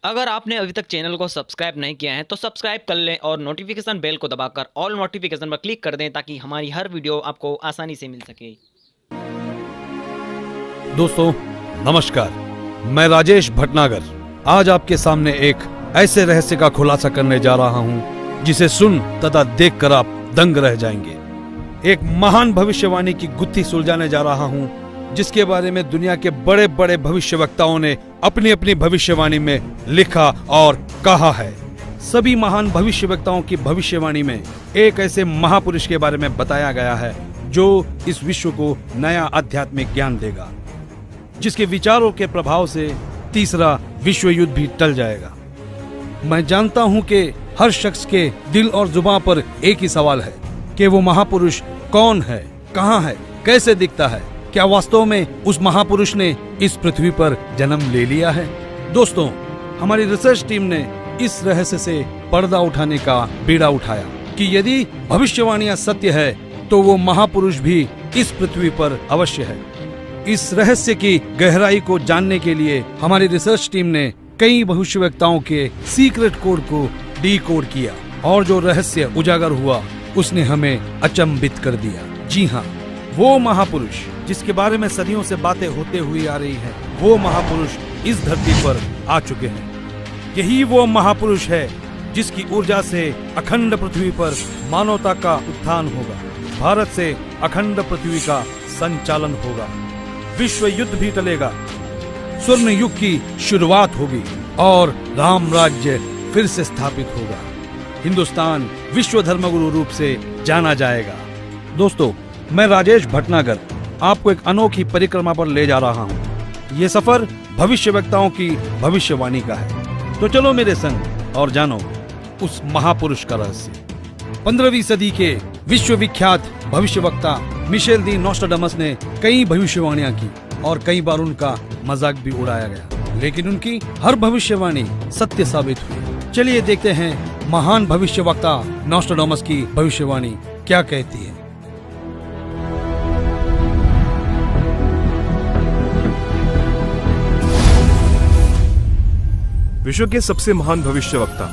अगर आपने अभी तक चैनल को सब्सक्राइब नहीं किया है तो सब्सक्राइब कर लें और नोटिफिकेशन बेल को दबाकर ऑल नोटिफिकेशन पर क्लिक कर दें ताकि हमारी हर वीडियो आपको आसानी से मिल सके। दोस्तों नमस्कार, मैं राजेश भटनागर आज आपके सामने एक ऐसे रहस्य का खुलासा करने जा रहा हूं जिसे सुन तथा देखकर आप दंग रह जाएंगे। एक महान भविष्यवाणी की गुत्थी सुलझाने जा रहा हूं जिसके बारे में दुनिया के बड़े बड़े भविष्यवक्ताओं ने अपनी अपनी भविष्यवाणी में लिखा और कहा है। सभी महान भविष्यवक्ताओं की भविष्यवाणी में एक ऐसे महापुरुष के बारे में बताया गया है जो इस विश्व को नया आध्यात्मिक ज्ञान देगा, जिसके विचारों के प्रभाव से तीसरा विश्व युद्ध भी टल जाएगा। मैं जानता हूं कि हर शख्स के दिल और जुबान पर एक ही सवाल है कि वो महापुरुष कौन है, कहां है, कैसे दिखता है, क्या वास्तव में उस महापुरुष ने इस पृथ्वी पर जन्म ले लिया है। दोस्तों, हमारी रिसर्च टीम ने इस रहस्य से पर्दा उठाने का बीड़ा उठाया कि यदि भविष्यवाणियां सत्य है तो वो महापुरुष भी इस पृथ्वी पर अवश्य है। इस रहस्य की गहराई को जानने के लिए हमारी रिसर्च टीम ने कई भविष्यवक्ताओं के सीक्रेट कोड को डीकोड किया और जो रहस्य उजागर हुआ उसने हमें अचंभित कर दिया। जी हाँ, वो महापुरुष जिसके बारे में सदियों से बातें होते हुई आ रही हैं, वो महापुरुष इस धरती पर आ चुके हैं। यही वो महापुरुष है जिसकी ऊर्जा से अखंड पृथ्वी पर मानवता का उत्थान होगा, भारत से अखंड पृथ्वी का संचालन होगा, विश्व युद्ध भी टलेगा, स्वर्ण युग की शुरुआत होगी और राम राज्य फिर से स्थापित होगा। हिंदुस्तान विश्व धर्मगुरु रूप से जाना जाएगा। दोस्तों, मैं राजेश भटनागर आपको एक अनोखी परिक्रमा पर ले जा रहा हूँ। ये सफर भविष्यवक्ताओं की भविष्यवाणी का है। तो चलो मेरे संग और जानो उस महापुरुष का रहस्य। 15वीं सदी के विश्वविख्यात भविष्यवक्ता मिशेल दी नोस्ट्राडामस ने कई भविष्यवाणियां की और कई बार उनका मजाक भी उड़ाया गया, लेकिन उनकी हर भविष्यवाणी सत्य साबित हुई। चलिए देखते हैं महान भविष्यवक्ता नोस्ट्राडामस की भविष्यवाणी क्या कहती है। विश्व के सबसे महान भविष्यवक्ता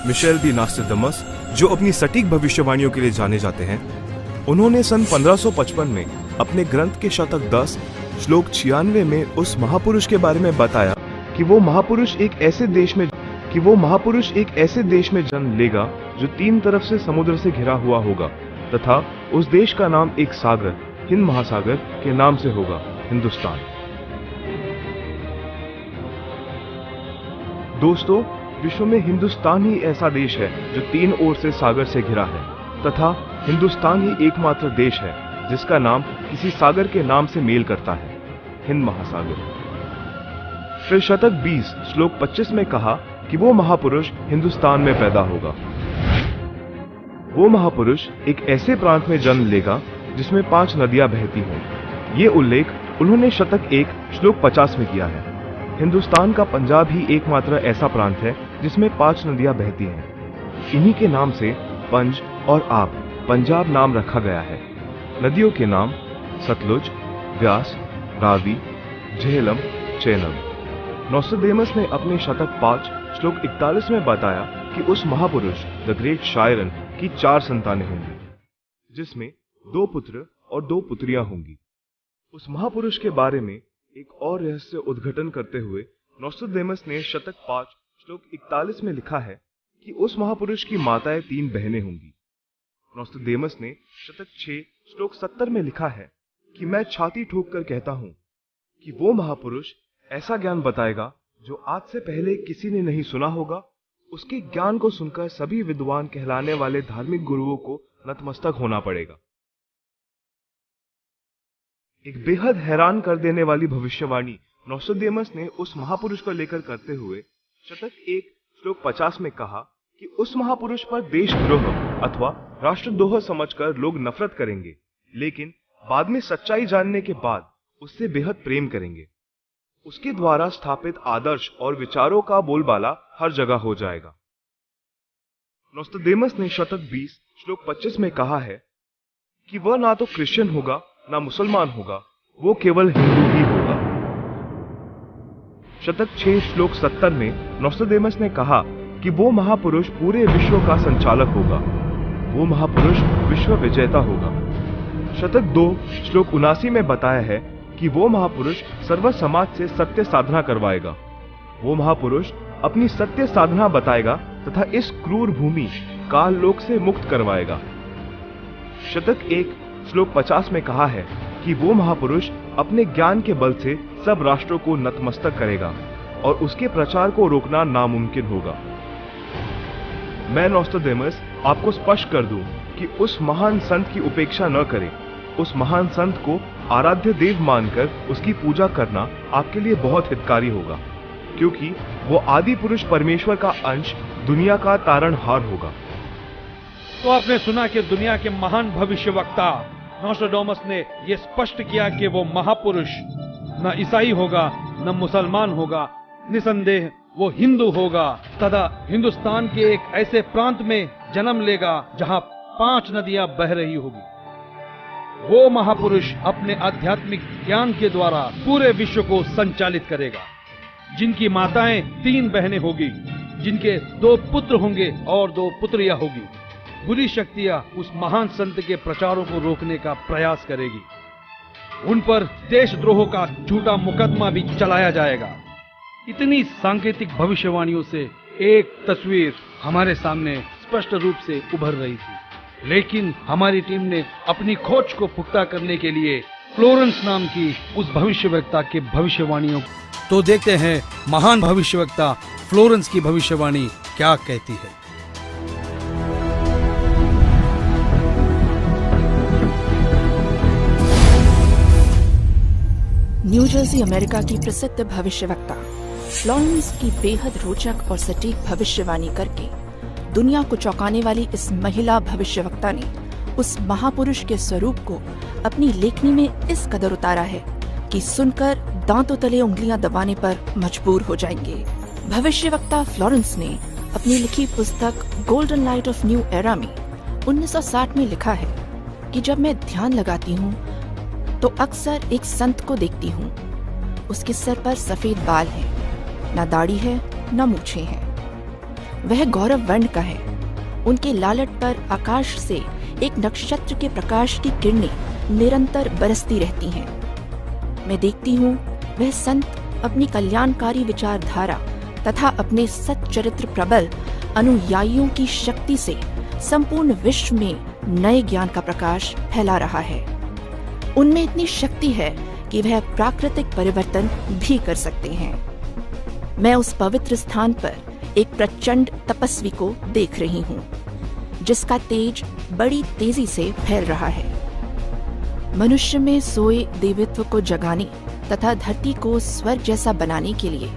मिशेल दी नोस्ट्राडामस, जो अपनी सटीक भविष्यवाणियों के लिए जाने जाते हैं, उन्होंने सन 1555 में अपने ग्रंथ के शतक 10 श्लोक 96 में उस महापुरुष के बारे में बताया कि वो महापुरुष एक ऐसे देश में जन्म लेगा जो 3 तरफ से समुद्र से घिरा हुआ होगा तथा उस देश का नाम एक सागर, हिंद महासागर के नाम से होगा, हिंदुस्तान। दोस्तों, विश्व में हिंदुस्तान ही ऐसा देश है जो 3 ओर से सागर से घिरा है तथा हिंदुस्तान ही एकमात्र देश है जिसका नाम किसी सागर के नाम से मेल करता है, हिंद महासागर। फिर शतक 20 श्लोक 25 में कहा कि वो महापुरुष हिंदुस्तान में पैदा होगा। वो महापुरुष एक ऐसे प्रांत में जन्म लेगा जिसमें 5 नदियां बहती हों। ये उल्लेख उन्होंने शतक 1 श्लोक 50 में किया है। हिंदुस्तान का पंजाब ही एकमात्र ऐसा प्रांत है जिसमें 5 नदियां बहती हैं। इन्हीं के नाम से पंज और आप पंजाब नाम रखा गया है। नदियों के नाम सतलुज, व्यास, रावी, झेलम, चेलम। नोस्ट्राडामस ने अपने शतक 5 श्लोक 41 में बताया कि उस महापुरुष द ग्रेट शायरन की 4 संतानें होंगी, जिसमें 2 पुत्र और 2 पुत्रियां होंगी। उस महापुरुष के बारे में एक और रहस्य उद्घाटन करते हुए नोस्ट्राडामस ने शतक 5 श्लोक 41 में लिखा है कि उस महापुरुष की माताएं 3 बहनें होंगी। नोस्ट्राडामस ने शतक 6 श्लोक 70 में लिखा है कि मैं छाती ठोक कर कहता हूं कि वो महापुरुष ऐसा ज्ञान बताएगा जो आज से पहले किसी ने नहीं सुना होगा। उसके ज्ञान को सुनकर सभी विद्वान कहलाने वाले धार्मिक गुरुओं को नतमस्तक होना पड़ेगा। एक बेहद हैरान कर देने वाली भविष्यवाणी नोस्ट्राडामस ने उस महापुरुष को लेकर करते हुए शतक 1 श्लोक 50 में कहा कि उस महापुरुष पर देशद्रोह अथवा राष्ट्रद्रोह समझकर लोग नफरत करेंगे, लेकिन बाद में सच्चाई जानने के बाद उससे बेहद प्रेम करेंगे। उसके द्वारा स्थापित आदर्श और विचारों का बोलबाला हर जगह हो जाएगा। नोस्ट्राडामस ने शतक 20 श्लोक 25 में कहा है कि वह ना तो क्रिश्चियन होगा ना मुसलमान होगा, वो केवल हिंदू ही होगा। शतक 6 श्लोक 70 में नोस्ट्राडेमस ने कहा कि वो महापुरुष पूरे विश्व का संचालक होगा, वो महापुरुष विश्व विजेता होगा। शतक 2 श्लोक 79 में बताया है कि वो महापुरुष सर्व समाज से सत्य साधना करवाएगा, वो महापुरुष अपनी सत्य साधना बताएगा तथा इस क्रूर भूमि काल लोक से मुक्त करवाएगा। शतक 1 श्लोक 50 में कहा है कि वो महापुरुष अपने ज्ञान के बल से सब राष्ट्रों को नतमस्तक करेगा और उसके प्रचार को रोकना नामुमकिन होगा। मैं नोस्ट्राडेमस आपको स्पष्ट कर दूं कि उस महान संत की उपेक्षा न करें। उस महान संत को आराध्य देव मानकर उसकी पूजा करना आपके लिए बहुत हितकारी होगा, क्योंकि वो आदि पुरुष परमेश्वर का अंश, दुनिया का तारणहार होगा। तो आपने सुना कि दुनिया के महान भविष्यवक्ता नोस्ट्राडेमस ने यह स्पष्ट किया कि वो महापुरुष न ईसाई होगा न मुसलमान होगा, निसंदेह वो हिंदू होगा तथा हिंदुस्तान के एक ऐसे प्रांत में जन्म लेगा जहां 5 नदियां बह रही होगी। वो महापुरुष अपने आध्यात्मिक ज्ञान के द्वारा पूरे विश्व को संचालित करेगा, जिनकी माताएं 3 बहनें होगी, जिनके 2 पुत्र होंगे और 2 पुत्रियां होगी। बुरी शक्तियां उस महान संत के प्रचारों को रोकने का प्रयास करेगी। उन पर देशद्रोह का झूठा मुकदमा भी चलाया जाएगा। इतनी सांकेतिक भविष्यवाणियों से एक तस्वीर हमारे सामने स्पष्ट रूप से उभर रही थी, लेकिन हमारी टीम ने अपनी खोज को पुख्ता करने के लिए फ्लोरेंस नाम की उस भविष्यवक्ता के भविष्यवाणियों तो देखते हैं महान भविष्यवक्ता फ्लोरेंस की भविष्यवाणी क्या कहती है। न्यू जर्सी अमेरिका की प्रसिद्ध भविष्यवक्ता फ्लोरेंस की बेहद रोचक और सटीक भविष्यवाणी करके दुनिया को चौंकाने वाली इस महिला भविष्यवक्ता ने उस महापुरुष के स्वरूप को अपनी लेखनी में इस कदर उतारा है कि सुनकर दांतों तले उंगलियां दबाने पर मजबूर हो जाएंगे। भविष्यवक्ता फ्लोरेंस ने अपनी लिखी पुस्तक golden light of new era में 1960 में लिखा है कि जब मैं ध्यान लगाती हूँ तो अक्सर एक संत को देखती हूँ। उसके सर पर सफेद बाल हैं, न दाढ़ी है न मूछें हैं। वह गौरव वर्ण का है। उनके लालट पर आकाश से एक नक्षत्र के प्रकाश की किरणें निरंतर बरसती रहती हैं। मैं देखती हूँ वह संत अपनी कल्याणकारी विचारधारा तथा अपने सच्चरित्र प्रबल अनुयायियों की शक्ति से संपूर्ण विश्व में नए ज्ञान का प्रकाश फैला रहा है। उनमें इतनी शक्ति है कि वह प्राकृतिक परिवर्तन भी कर सकते हैं। मैं उस पवित्र स्थान पर एक प्रचंड तपस्वी को देख रही हूँ, जिसका तेज बड़ी तेजी से फैल रहा है। मनुष्य में सोए देवत्व को जगाने तथा धरती को स्वर्ग जैसा बनाने के लिए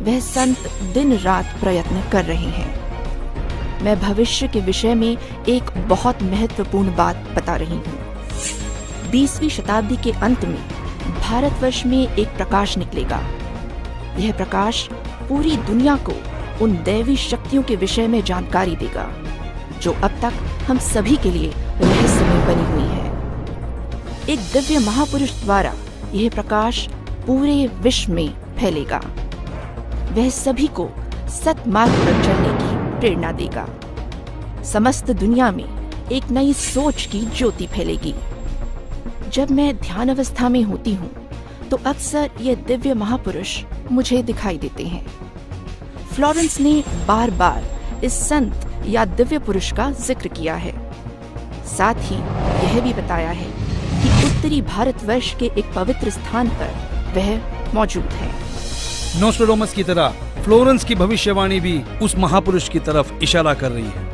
वह संत दिन रात प्रयत्न कर रहे हैं। मैं भविष्य के विषय में एक बहुत महत्वपूर्ण बात बता रही हूँ। 20वीं शताब्दी के अंत में भारतवर्ष में एक प्रकाश निकलेगा। यह प्रकाश पूरी दुनिया को उन दैवी शक्तियों के विषय में जानकारी देगा जो अब तक हम सभी के लिए रहस्यमय बनी हुई है। एक दिव्य महापुरुष द्वारा यह प्रकाश पूरे विश्व में फैलेगा। वह सभी को सत्मार्ग पर चलने की प्रेरणा देगा। समस्त दुनिया में एक नई सोच की ज्योति फैलेगी। जब मैं ध्यान अवस्था में होती हूँ तो अक्सर ये दिव्य महापुरुष मुझे दिखाई देते हैं। फ्लोरेंस ने बार बार इस संत या दिव्य पुरुष का जिक्र किया है। साथ ही यह भी बताया है कि उत्तरी भारतवर्ष के एक पवित्र स्थान पर वह मौजूद है। नोस्ट्राडेमस की तरह फ्लोरेंस की भविष्यवाणी भी उस महापुरुष की तरफ इशारा कर रही है।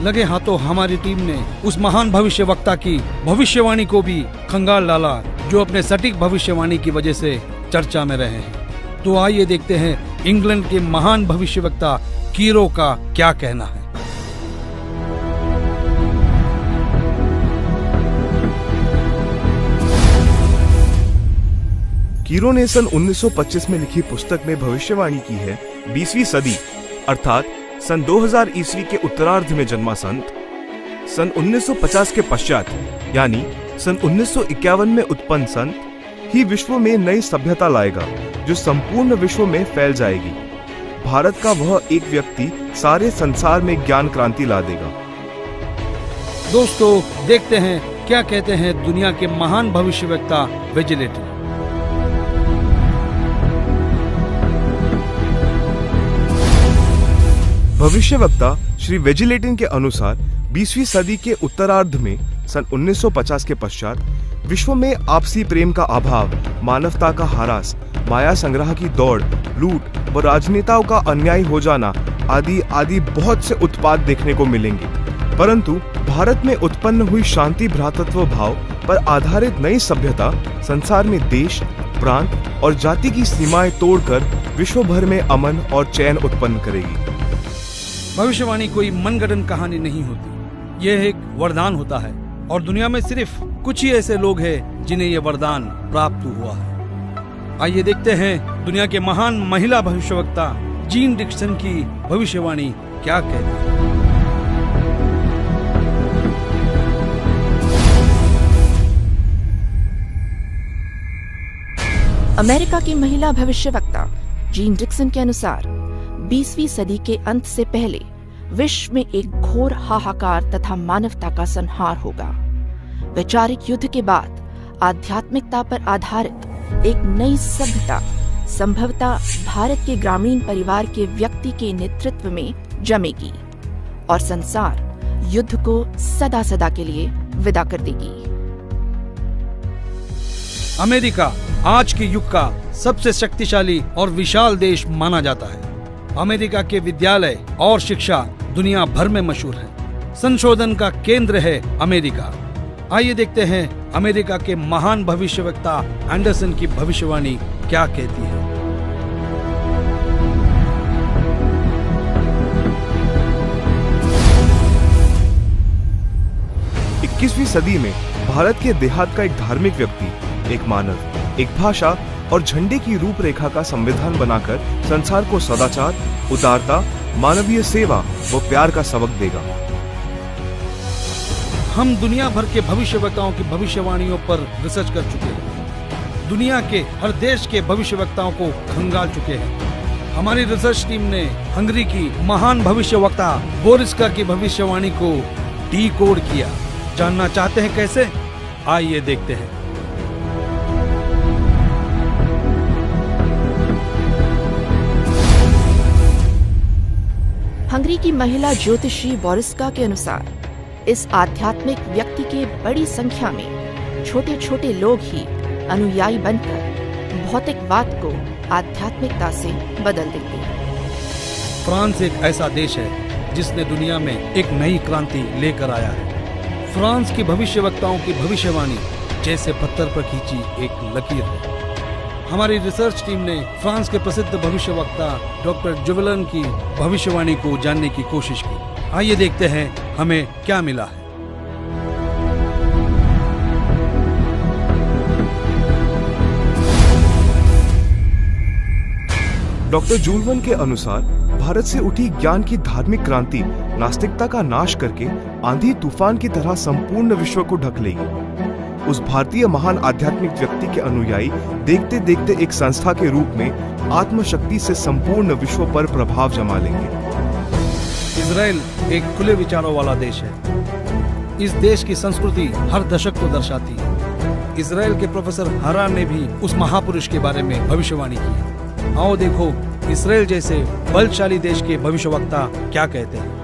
लगे हाथों हमारी टीम ने उस महान भविष्यवक्ता की भविष्यवाणी को भी खंगाल डाला, जो अपने सटीक भविष्यवाणी की वजह से चर्चा में रहे हैं। तो आइए देखते हैं इंग्लैंड के महान भविष्यवक्ता कीरो का क्या कहना है। कीरो ने सन 1925 में लिखी पुस्तक में भविष्यवाणी की है 20वीं सदी अर्थात सन 2000 ईस्वी के उत्तरार्ध में जन्मा संत सन 1950 के पश्चात यानी सन 1951 में उत्पन्न संत ही विश्व में नई सभ्यता लाएगा जो संपूर्ण विश्व में फैल जाएगी। भारत का वह एक व्यक्ति सारे संसार में ज्ञान क्रांति ला देगा। दोस्तों, देखते हैं क्या कहते हैं दुनिया के महान भविष्यवक्ता वेजिलेटिन। भविष्यवक्ता श्री वेजिलेटिन के अनुसार 20वीं सदी के उत्तरार्ध में सन 1950 के पश्चात विश्व में आपसी प्रेम का अभाव, मानवता का ह्रास, माया संग्रह की दौड़, लूट व राजनेताओं का अन्याय हो जाना आदि आदि बहुत से उत्पाद देखने को मिलेंगे। परंतु भारत में उत्पन्न हुई शांति भ्रातृत्व भाव पर आधारित नई सभ्यता संसार में देश, प्रांत और जाति की सीमाएं तोड़कर विश्व भर में अमन और चैन उत्पन्न करेगी। भविष्यवाणी कोई मनगढ़ंत कहानी नहीं होती, यह एक वरदान होता है और दुनिया में सिर्फ कुछ ही ऐसे लोग हैं जिन्हें यह वरदान प्राप्त हुआ है। आइए देखते हैं दुनिया के महान महिला भविष्यवक्ता जीन डिक्सन की भविष्यवाणी क्या कहती है। अमेरिका की महिला भविष्यवक्ता जीन डिक्सन के अनुसार 20वीं सदी के अंत से पहले विश्व में एक घोर हाहाकार तथा मानवता का संहार होगा। वैचारिक युद्ध के बाद आध्यात्मिकता पर आधारित एक नई सभ्यता संभवतः भारत के ग्रामीण परिवार के व्यक्ति के नेतृत्व में जमेगी और संसार युद्ध को सदा सदा के लिए विदा कर देगी। अमेरिका आज के युग का सबसे शक्तिशाली और विशाल देश माना जाता है। अमेरिका के विद्यालय और शिक्षा दुनिया भर में मशहूर है। संशोधन का केंद्र है अमेरिका। आइए देखते हैं अमेरिका के महान भविष्यवक्ता एंडरसन की भविष्यवाणी क्या कहती है। 21वीं सदी में भारत के देहात का एक धार्मिक व्यक्ति, एक मानव, एक भाषा और झंडे की रूपरेखा का संविधान बनाकर संसार को सदाचार, उदारता, मानवीय सेवा व प्यार का सबक देगा। हम दुनिया भर के भविष्यवक्ताओं की भविष्यवाणियों पर रिसर्च कर चुके हैं। दुनिया के हर देश के भविष्यवक्ताओं को खंगाल चुके हैं। हमारी रिसर्च टीम ने हंगरी की महान भविष्यवक्ता बोरिस्का की भविष्यवाणी को डीकोड किया। जानना चाहते हैं कैसे? आइए देखते हैं। हंगरी की महिला ज्योतिषी बोरिस्का के अनुसार इस आध्यात्मिक व्यक्ति के बड़ी संख्या में छोटे छोटे लोग ही अनुयायी बनकर भौतिकवाद को आध्यात्मिकता से बदल देंगे। फ्रांस एक ऐसा देश है जिसने दुनिया में एक नई क्रांति लेकर आया है। फ्रांस की भविष्यवक्ताओं की भविष्यवाणी जैसे पत्थर पर खींची एक लकीर है। हमारी रिसर्च टीम ने फ्रांस के प्रसिद्ध भविष्यवक्ता डॉक्टर जुवेलन की भविष्यवाणी को जानने की कोशिश की। आइए देखते हैं हमें क्या मिला है। डॉक्टर जुवेलन के अनुसार भारत से उठी ज्ञान की धार्मिक क्रांति नास्तिकता का नाश करके आंधी तूफान की तरह संपूर्ण विश्व को ढक लेगी। उस भारतीय महान आध्यात्मिक व्यक्ति के अनुयायी देखते देखते एक संस्था के रूप में आत्मशक्ति से संपूर्ण विश्व पर प्रभाव जमा लेंगे। इजराइल एक खुले विचारों वाला देश है। इस देश की संस्कृति हर दशक को दर्शाती है। इजराइल के प्रोफेसर हरार ने भी उस महापुरुष के बारे में भविष्यवाणी की है। आओ देखो इजराइल जैसे बलशाली देश के भविष्यवक्ता क्या कहते हैं।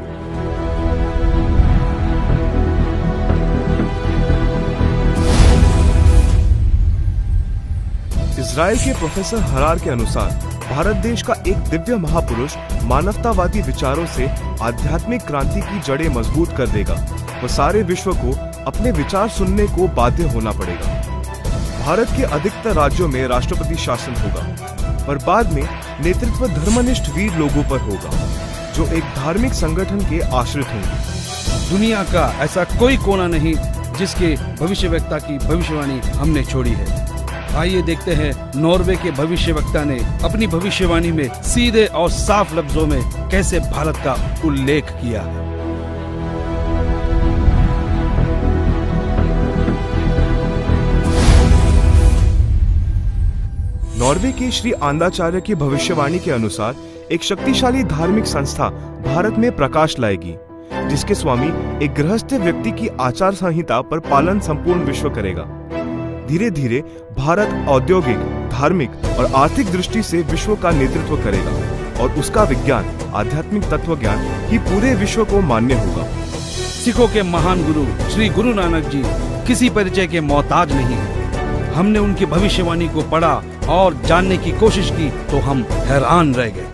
इजराइल के प्रोफेसर हरार के अनुसार भारत देश का एक दिव्य महापुरुष मानवतावादी विचारों से आध्यात्मिक क्रांति की जड़ें मजबूत कर देगा और सारे विश्व को अपने विचार सुनने को बाध्य होना पड़ेगा। भारत के अधिकतर राज्यों में राष्ट्रपति शासन होगा, पर बाद में नेतृत्व धर्मनिष्ठ वीर लोगों पर होगा जो एक धार्मिक संगठन के आश्रित होंगे। दुनिया का ऐसा कोई कोना नहीं जिसके भविष्यवक्ता की भविष्यवाणी हमने छोड़ी है। आइए देखते हैं नॉर्वे के भविष्यवक्ता ने अपनी भविष्यवाणी में सीधे और साफ लफ्जों में कैसे भारत का उल्लेख किया है। नॉर्वे के श्री आंदाचार्य की भविष्यवाणी के अनुसार एक शक्तिशाली धार्मिक संस्था भारत में प्रकाश लाएगी, जिसके स्वामी एक गृहस्थ व्यक्ति की आचार संहिता पर पालन संपूर्ण विश्व करेगा। धीरे धीरे भारत औद्योगिक, धार्मिक और आर्थिक दृष्टि से विश्व का नेतृत्व करेगा और उसका विज्ञान, आध्यात्मिक तत्व ज्ञान ही पूरे विश्व को मान्य होगा। सिखों के महान गुरु श्री गुरु नानक जी किसी परिचय के मोहताज नहीं है। हमने उनकी भविष्यवाणी को पढ़ा और जानने की कोशिश की तो हम हैरान रह गए।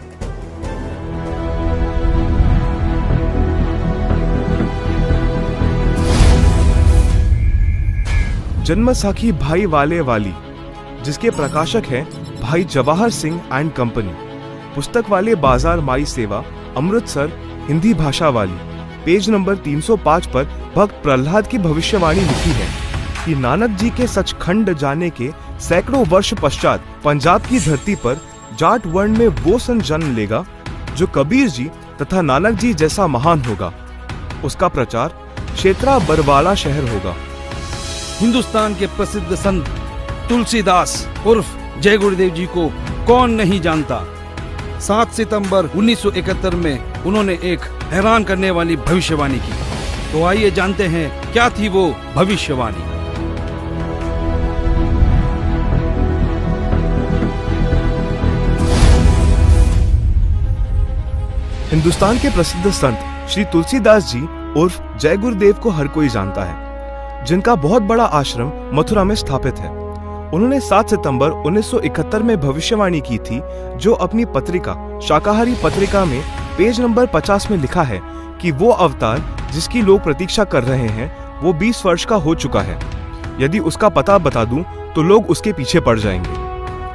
जन्मसाखी भाई वाले वाली, जिसके प्रकाशक हैं भाई जवाहर सिंह एंड कंपनी, पुस्तक वाले बाजार माई सेवा, अमृतसर, हिंदी भाषा वाली, पेज नंबर 305 पर भक्त प्रहलाद की भविष्यवाणी लिखी है कि नानक जी के सचखंड जाने के सैकड़ों वर्ष पश्चात पंजाब की धरती पर जाट वर्ण में वो सन जन्म लेगा जो कबीर जी तथा नानक जी जैसा महान होगा। उसका प्रचार क्षेत्रा बरवाला शहर होगा। हिंदुस्तान के प्रसिद्ध संत तुलसीदास उर्फ जय गुरुदेव जी को कौन नहीं जानता। 7 सितंबर 1971 में उन्होंने एक हैरान करने वाली भविष्यवाणी की। तो आइए जानते हैं क्या थी वो भविष्यवाणी। हिंदुस्तान के प्रसिद्ध संत श्री तुलसीदास जी उर्फ जय गुरुदेव को हर कोई जानता है, जिनका बहुत बड़ा आश्रम मथुरा में स्थापित है। उन्होंने 7 सितंबर 1971 में भविष्यवाणी की थी, जो अपनी पत्रिका शाकाहारी पत्रिका में पेज नंबर 50 में लिखा है कि वो अवतार जिसकी लोग प्रतीक्षा कर रहे हैं वो 20 वर्ष का हो चुका है। यदि उसका पता बता दूं तो लोग उसके पीछे पड़ जाएंगे।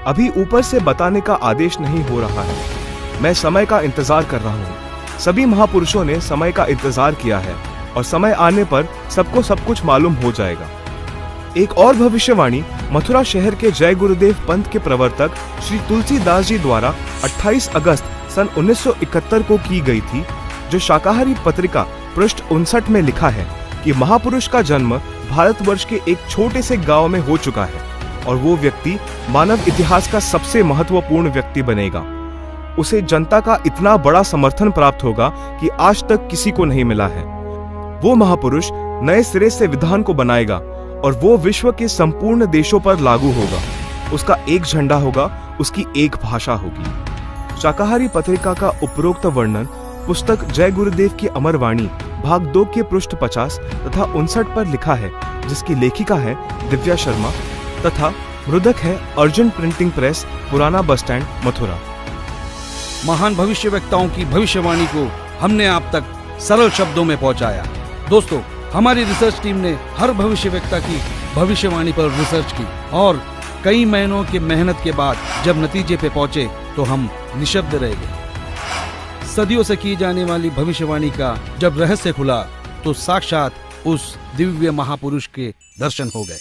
अभी ऊपर से बताने का आदेश नहीं हो रहा है। मैं समय का इंतजार कर रहा हूँ। सभी महापुरुषों ने समय का इंतजार किया है और समय आने पर सबको सब कुछ मालूम हो जाएगा। एक और भविष्यवाणी मथुरा शहर के जय गुरुदेव पंथ के प्रवर्तक श्री तुलसीदास जी द्वारा 28 अगस्त सन 1971 को की गई थी, जो शाकाहारी पत्रिका पृष्ठ 59 में लिखा है कि महापुरुष का जन्म भारतवर्ष के एक छोटे से गांव में हो चुका है और वो व्यक्ति मानव इतिहास का सबसे महत्वपूर्ण व्यक्ति बनेगा। उसे जनता का इतना बड़ा समर्थन प्राप्त होगा कि आज तक किसी को नहीं मिला है। वो महापुरुष नए सिरे से विधान को बनाएगा और वो विश्व के संपूर्ण देशों पर लागू होगा। उसका एक झंडा होगा, उसकी एक भाषा होगी। शाकाहारी पत्रिका का उपरोक्त वर्णन पुस्तक जय गुरुदेव की अमर वाणी भाग 2 के पृष्ठ 50 तथा 59 पर लिखा है, जिसकी लेखिका है दिव्या शर्मा तथा मृदक है अर्जुन प्रिंटिंग प्रेस, पुराना बस स्टैंड, मथुरा। महान भविष्यवक्ताओं की भविष्यवाणी को हमने आप तक सरल शब्दों में पहुंचाया। दोस्तों, हमारी रिसर्च टीम ने हर भविष्यवक्ता की भविष्यवाणी पर रिसर्च की और कई महीनों की मेहनत के बाद जब नतीजे पे पहुंचे तो हम निशब्द रह गए। सदियों से की जाने वाली भविष्यवाणी का जब रहस्य खुला तो साक्षात उस दिव्य महापुरुष के दर्शन हो गए।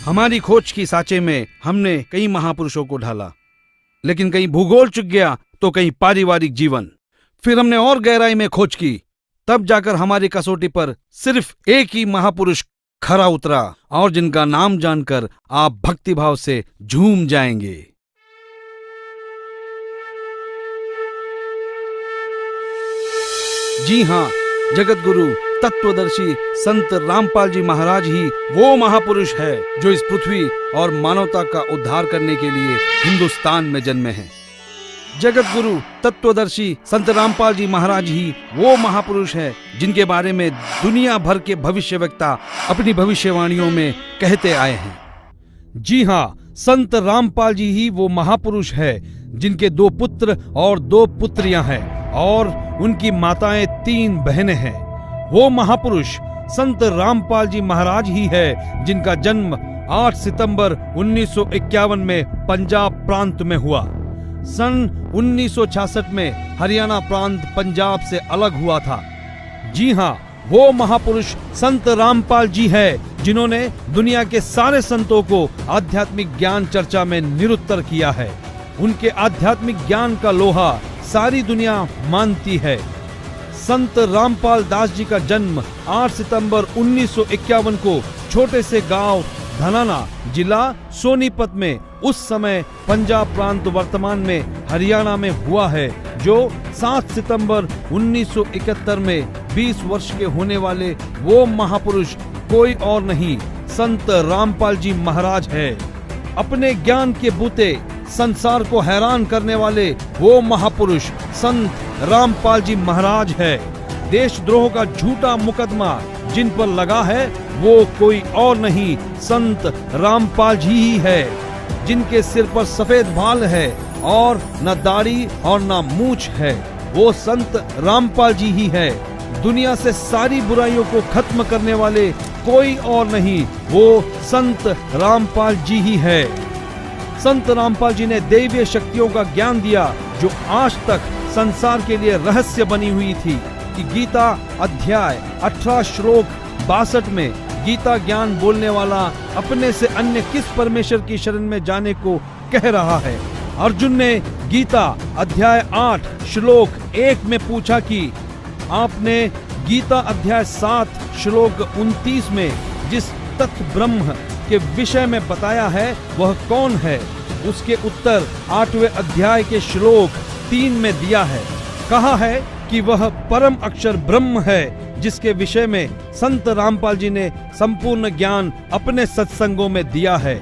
हमारी खोज की सांचे में हमने कई महापुरुषों को ढाला, लेकिन कहीं भूगोल चुक गया तो कहीं पारिवारिक जीवन। फिर हमने और गहराई में खोज की, तब जाकर हमारी कसौटी पर सिर्फ एक ही महापुरुष खरा उतरा और जिनका नाम जानकर आप भक्तिभाव से झूम जाएंगे। जी हाँ, जगत गुरु तत्वदर्शी संत रामपाल जी महाराज ही वो महापुरुष है जो इस पृथ्वी और मानवता का उद्धार करने के लिए हिंदुस्तान में जन्मे हैं। जगत गुरु तत्वदर्शी संत रामपाल जी महाराज ही वो महापुरुष है जिनके बारे में दुनिया भर के भविष्यवक्ता अपनी भविष्यवाणियों में कहते आए हैं। जी हाँ, संत रामपाल जी ही वो महापुरुष है जिनके 2 पुत्र और 2 पुत्रियां हैं और उनकी माताएं 3 बहनें हैं। वो महापुरुष संत रामपाल जी महाराज ही है जिनका जन्म 8 सितंबर 1951 में पंजाब प्रांत में हुआ। सन 1966 में हरियाणा प्रांत पंजाब से अलग हुआ था। जी हाँ, वो महापुरुष संत रामपाल जी है जिन्होंने दुनिया के सारे संतों को आध्यात्मिक ज्ञान चर्चा में निरुत्तर किया है। उनके आध्यात्मिक ज्ञान का लोहा सारी दुनिया मानती है। संत रामपाल दास जी का जन्म 8 सितंबर 1951 को छोटे से गांव धनाना जिला सोनीपत में उस समय पंजाब प्रांत वर्तमान में हरियाणा में हुआ है, जो 7 सितंबर 1971 में 20 वर्ष के होने वाले वो महापुरुष कोई और नहीं संत रामपाल जी महाराज है। अपने ज्ञान के बूते संसार को हैरान करने वाले वो महापुरुष संत रामपाल जी महाराज है। देशद्रोह का झूठा मुकदमा जिन पर लगा है वो कोई और नहीं संत रामपाल जी ही है, जिनके सिर पर सफेद बाल है और न दाढ़ी और न मूंछ है। वो संत रामपाल जी ही है। दुनिया से सारी बुराइयों को खत्म करने वाले कोई और नहीं, वो संत रामपाल जी ही है। संत रामपाल जी ने दैवीय शक्तियों का ज्ञान दिया जो आज तक संसार के लिए रहस्य बनी हुई थी कि गीता अध्याय 18 श्लोक 62 में गीता ज्ञान बोलने वाला अपने से अन्य किस परमेश्वर की शरण में जाने को कह रहा है। अर्जुन ने गीता अध्याय 8 श्लोक 1 में पूछा कि आपने गीता अध्याय 7 श्लोक 29 में जिस तत्व ब्रह्म के विषय में बताया है वह कौन है। उसके उत्तर 8वें अध्याय के श्लोक 3 में दिया है। कहा है कि वह परम अक्षर ब्रह्म है, जिसके विषय में संत रामपाल जी ने संपूर्ण ज्ञान अपने सत्संगों में दिया है।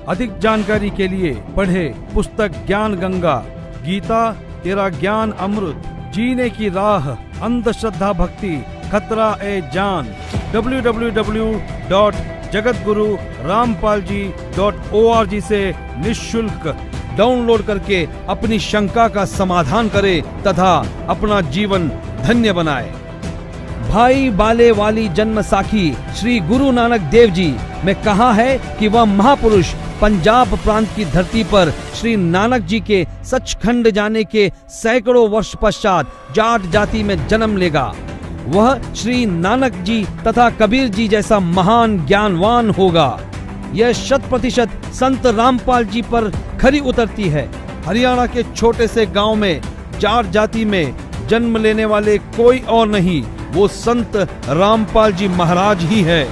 अधिक जानकारी के लिए पढ़े पुस्तक ज्ञान गंगा, गीता तेरा ज्ञान अमृत, जीने की राह, अंधश्रद्धा भक्ति खतरा ए जान, www.jagatgururampalji.org से निःशुल्क डाउनलोड करके अपनी शंका का समाधान करे तथा अपना जीवन धन्य बनाए। भाई बाले वाली जन्म साखी श्री गुरु नानक देव जी में कहा है कि वह महापुरुष पंजाब प्रांत की धरती पर श्री नानक जी के सचखंड जाने के सैकड़ों वर्ष पश्चात जाट जाति में जन्म लेगा। वह श्री नानक जी तथा कबीर जी जैसा महान ज्ञानवान होगा। यह 100% संत रामपाल जी पर खरी उतरती है। हरियाणा के छोटे से गांव में जाट जाति में जन्म लेने वाले कोई और नहीं, वो संत रामपाल जी महाराज ही है।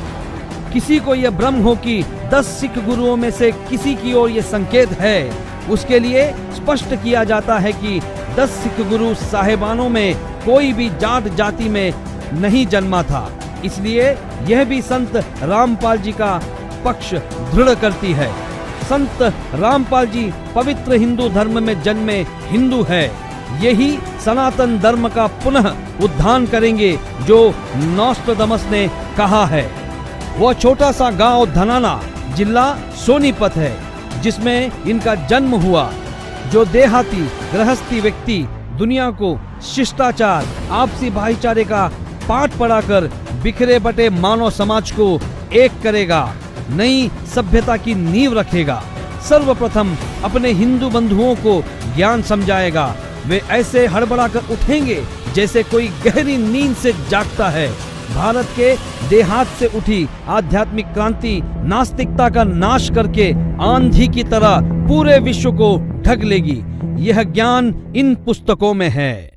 किसी को यह भ्रम हो कि 10 सिख गुरुओं में से किसी की ओर यह संकेत है, उसके लिए स्पष्ट किया जाता है कि 10 सिख गुरु साहेबानों में कोई भी जाट जाति में नहीं जन्मा था। इसलिए यह भी संत रामपाल जी का पक्ष दृढ़ करती है। संत रामपाल जी पवित्र हिंदू धर्म में जन्मे हिंदू है। यही सनातन धर्म का पुनः उद्धान करेंगे जो नॉस्ट्राडामस ने कहा है। वह छोटा सा गांव धनाना जिला सोनीपत है जिसमें इनका जन्म हुआ। जो देहाती गृहस्थी व्यक्ति दुनिया को शिष्टाचार, आपसी भाईचारे का पाठ पढ़ाकर बिखरे बटे मानव समाज को एक करेगा, नई सभ्यता की नींव रखेगा। सर्वप्रथम अपने हिंदू बंधुओं को ज्ञान समझाएगा। वे ऐसे हड़बड़ाकर उठेंगे जैसे कोई गहरी नींद से जागता है। भारत के देहात से उठी आध्यात्मिक क्रांति नास्तिकता का नाश करके आंधी की तरह पूरे विश्व को ढक लेगी। यह ज्ञान इन पुस्तकों में है।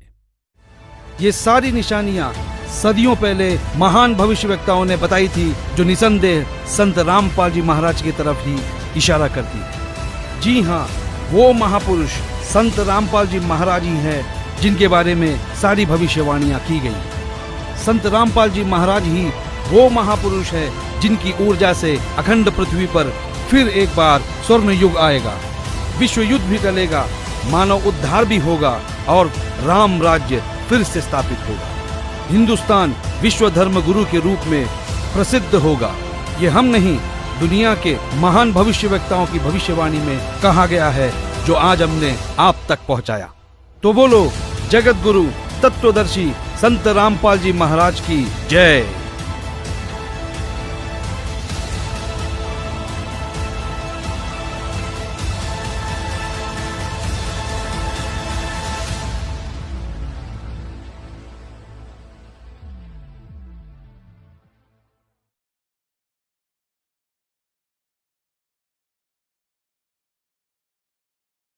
ये सारी निशानियां सदियों पहले महान भविष्यवक्ताओं ने बताई थी, जो निसंदेह संत रामपाल जी महाराज की तरफ ही इशारा करती है। जी हाँ, वो महापुरुष संत रामपाल जी महाराज ही है जिनके बारे में सारी भविष्यवाणियां की गई। संत रामपाल जी महाराज ही वो महापुरुष है जिनकी ऊर्जा से अखंड पृथ्वी पर फिर एक बार स्वर्ण युग आएगा, विश्व युद्ध भी टलेगा, मानव उद्धार भी होगा और राम राज्य फिर से स्थापित होगा। हिंदुस्तान विश्व धर्म गुरु के रूप में प्रसिद्ध होगा। ये हम नहीं, दुनिया के महान भविष्यवक्ताओं की भविष्यवाणी में कहा गया है, जो आज हमने आप तक पहुंचाया। तो बोलो जगत गुरु तत्वदर्शी संत रामपाल जी महाराज की जय।